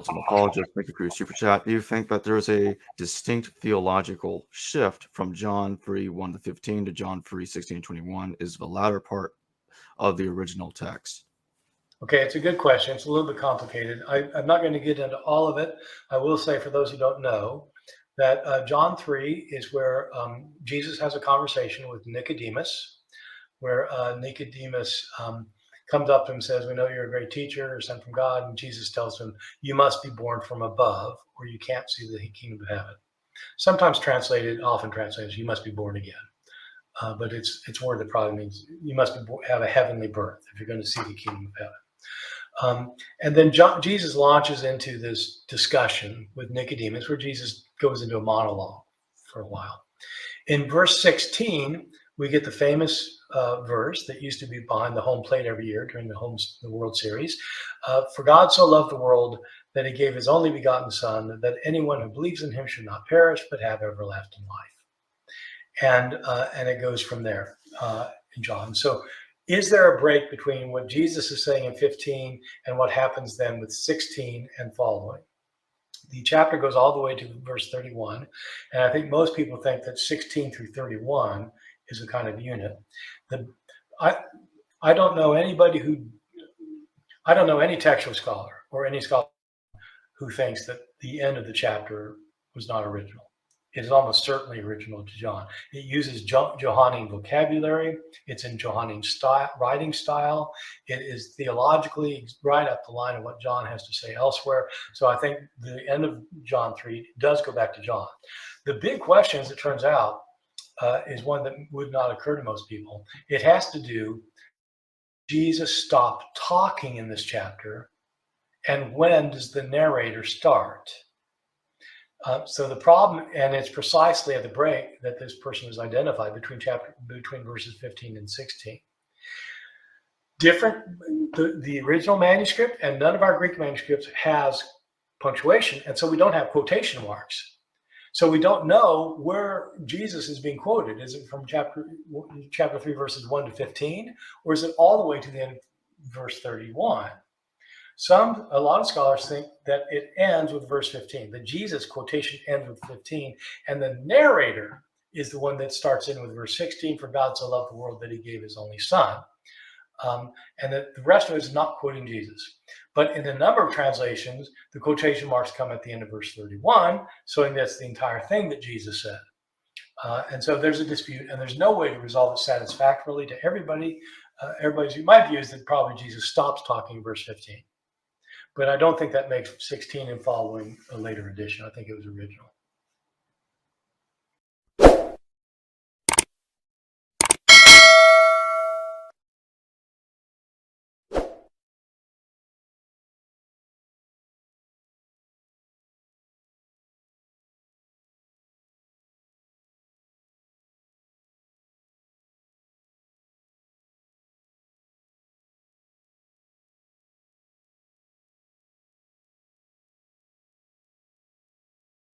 Ultimate Apologist, thank you for your super chat. Do you think that there is a distinct theological shift from John 3:1-15 to John 3:16-21? Is the latter part of the original text? Okay, it's a good question. It's a little bit complicated. I'm not going to get into all of it. I will say, for those who don't know, that John 3 is where Jesus has a conversation with Nicodemus, where Nicodemus comes up to him and says, "We know you're a great teacher, sent from God." And Jesus tells him, "You must be born from above, or you can't see the kingdom of heaven." Sometimes translated, often translated, "You must be born again." But it's a word that probably means you must have a heavenly birth if you're going to see the kingdom of heaven. And then Jesus launches into this discussion with Nicodemus, where Jesus goes into a monologue for a while. In verse 16, we get the famous verse that used to be behind the home plate every year during the World Series. "For God so loved the world that he gave his only begotten Son, that anyone who believes in him should not perish, but have everlasting life." And it goes from there in John. So is there a break between what Jesus is saying in 15 and what happens then with 16 and following? The chapter goes all the way to verse 31, and I think most people think that 16 through 31 is a kind of unit. I don't know any textual scholar or any scholar who thinks that the end of the chapter was not original. It is almost certainly original to John. It uses Johannine vocabulary. It's in Johannine writing style. It is theologically right up the line of what John has to say elsewhere. So I think the end of John 3 does go back to John. The big question, as it turns out, is one that would not occur to most people. It has to do, Jesus stopped talking in this chapter, and when does the narrator start? So the problem, and it's precisely at the break that this person is identified between verses 15 and 16. The original manuscript and none of our Greek manuscripts has punctuation, and so we don't have quotation marks. So we don't know where Jesus is being quoted. Is it from chapter 3, verses 1-15, or is it all the way to the end of verse 31? A lot of scholars think that it ends with verse 15. The Jesus quotation ends with 15, and the narrator is the one that starts in with verse 16, "For God so loved the world that he gave his only Son." And that the rest of it is not quoting Jesus. But in a number of translations, the quotation marks come at the end of verse 31, showing that's the entire thing that Jesus said. And so there's a dispute, and there's no way to resolve it satisfactorily to everybody. My view is that probably Jesus stops talking in verse 15. But I don't think that makes 16 and following a later addition. I think it was original.